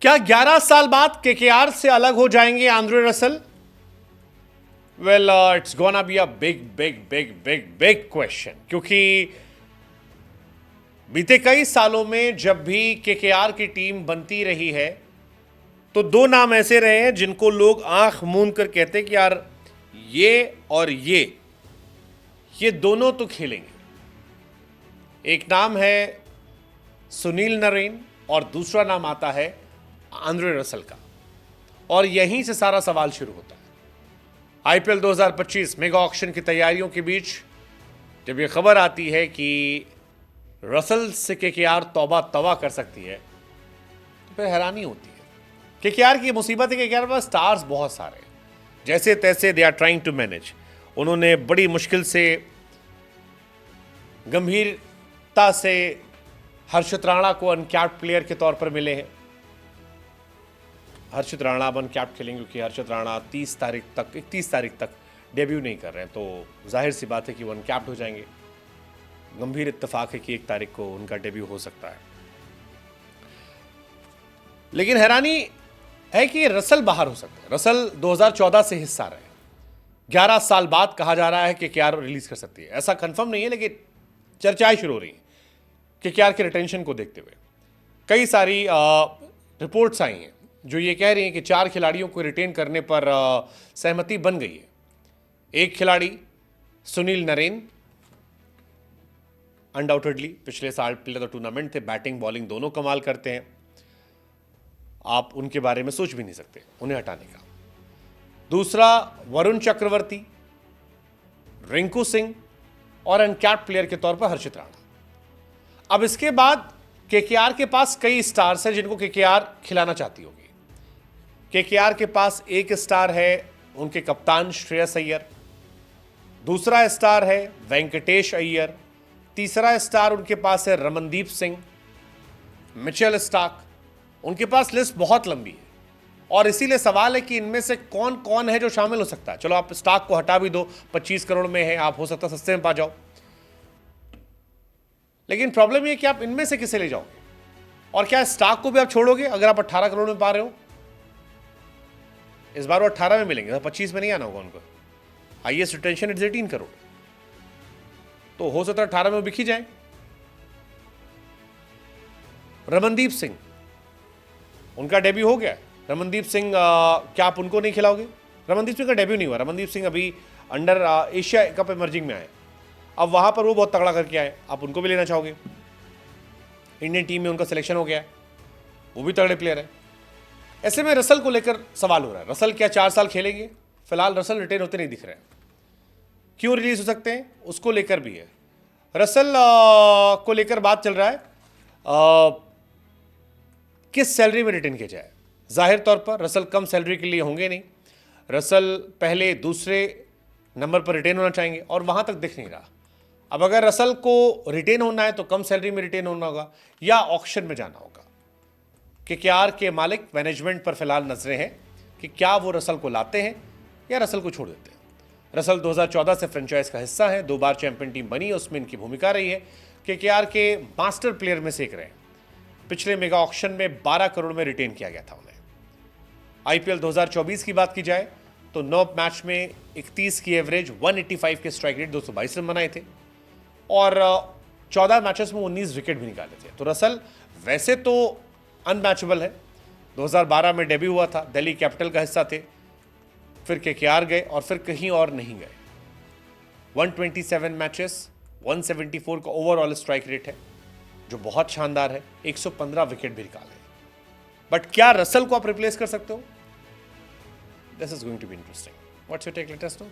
क्या 11 साल बाद केकेआर से अलग हो जाएंगे Andre Russell? Well, it's gonna be a big big big big big question, क्योंकि बीते कई सालों में जब भी केकेआर की टीम बनती रही है तो दो नाम ऐसे रहे हैं जिनको लोग आंख मूंद कर कहते हैं कि यार ये और ये दोनों तो खेलेंगे। एक नाम है सुनील नरेन और दूसरा नाम आता है आंद्रे रसल का, और यहीं से सारा सवाल शुरू होता है। आईपीएल 2025 मेगा ऑक्शन की तैयारियों के बीच जब यह खबर आती है कि रसल से केकेआर तौबा तवा कर सकती है तो फिर हैरानी होती है। केकेआर की मुसीबत है कि केकेआर पास स्टार्स बहुत सारे हैं, जैसे तैसे they are trying to manage. उन्होंने बड़ी मुश्किल से गंभीरता से हर्षित राणा को अनकैप्ड प्लेयर के तौर पर मिले हैं। हर्षित राणा अब अनकैप्ड खेलेंगे क्योंकि हर्षित राणा 31 तारीख तक डेब्यू नहीं कर रहे हैं, तो जाहिर सी बात है कि वो अनकैप्ड हो जाएंगे। गंभीर इत्तेफाक है कि 1 तारीख को उनका डेब्यू हो सकता है। लेकिन हैरानी है कि रसल बाहर हो सकते हैं। रसल 2014 से हिस्सा रहे, 11 साल बाद कहा जा रहा है कि केकेआर रिलीज कर सकती है। ऐसा कंफर्म नहीं है, लेकिन चर्चाएं शुरू हो रही हैं केकेआर के रिटेंशन को देखते हुए। कई सारी रिपोर्ट्स आई हैं जो ये कह रही हैं कि 4 खिलाड़ियों को रिटेन करने पर सहमति बन गई है। एक खिलाड़ी सुनील नरेन, अनडाउटेडली पिछले साल प्लेयर ऑफ द टूर्नामेंट थे, बैटिंग बॉलिंग दोनों कमाल करते हैं, आप उनके बारे में सोच भी नहीं सकते उन्हें हटाने का। दूसरा वरुण चक्रवर्ती, रिंकू सिंह और अनकैप्ड प्लेयर के तौर पर हर्षित राणा। अब इसके बाद केकेआर के पास कई स्टार्स हैं जिनको केकेआर खिलाना चाहती होगी। केकेआर के पास एक स्टार है उनके कप्तान श्रेयस अय्यर, दूसरा स्टार है वेंकटेश अय्यर, तीसरा स्टार उनके पास है रमनदीप सिंह, मिचेल स्टार्क। उनके पास लिस्ट बहुत लंबी है और इसीलिए सवाल है कि इनमें से कौन कौन है जो शामिल हो सकता है। चलो आप स्टार्क को हटा भी दो, 25 करोड़ में है, आप हो सकता है सस्ते में पा जाओ, लेकिन प्रॉब्लम ये है कि आप इनमें से किसे ले जाओगे, और क्या स्टार्क को भी आप छोड़ोगे अगर आप 18 करोड़ में पा रहे हो? इस बार वो 18 में मिलेंगे, 25 में नहीं आना होगा उनको। हाईएस्ट रिटेंशन इज 18 करोड़, तो हो सकता है 18 में बिक ही जाए। रमनदीप सिंह, उनका डेब्यू हो गया। रमनदीप सिंह क्या आप उनको नहीं खिलाओगे? रमनदीप सिंह का डेब्यू नहीं हुआ। रमनदीप सिंह अभी अंडर एशिया कप इमर्जिंग में आए, अब वहां पर वो बहुत तगड़ा करके आए, आप उनको भी लेना चाहोगे? इंडियन टीम में उनका सिलेक्शन हो गया है, वो भी तगड़े प्लेयर है। ऐसे में रसल को लेकर सवाल हो रहा है, रसल क्या 4 साल खेलेंगे? फिलहाल रसल रिटेन होते नहीं दिख रहे हैं। क्यों रिलीज हो सकते हैं उसको लेकर भी है। रसल को लेकर बात चल रहा है किस सैलरी में रिटेन किया जाए। जाहिर तौर पर रसल कम सैलरी के लिए होंगे नहीं, रसल पहले दूसरे नंबर पर रिटेन होना चाहेंगे और वहां तक दिख नहीं रहा। अब अगर रसल को रिटेन होना है तो कम सैलरी में रिटेन होना होगा या ऑक्शन में जाना होगा। केकेआर के मालिक मैनेजमेंट पर फिलहाल नजरें हैं कि क्या वो रसल को लाते हैं या रसल को छोड़ देते हैं। रसल 2014 से फ्रेंचाइज का हिस्सा है, 2 बार चैंपियन टीम बनी, उसमें इनकी भूमिका रही है। केकेआर के मास्टर प्लेयर में से एक रहे। पिछले मेगा ऑक्शन में 12 करोड़ में रिटेन किया गया था उन्हें। आईपीएल 2024 की बात की जाए तो 9 मैच में 31 की एवरेज, 185 के स्ट्राइक रेट, 222 रन बनाए थे और 14 मैचेस में 19 विकेट भी निकाले थे। तो रसल वैसे तो अनमैचेबल है। 2012 में डेब्यू हुआ था, दिल्ली कैपिटल का हिस्सा थे, फिर केकेआर गए और फिर कहीं और नहीं गए। 127 मैचेस, 174 का ओवरऑल स्ट्राइक रेट है जो बहुत शानदार है, 115 विकेट भी निकाले। बट क्या रसल को आप रिप्लेस कर सकते हो? This is going to be interesting. What's your take? Let us no.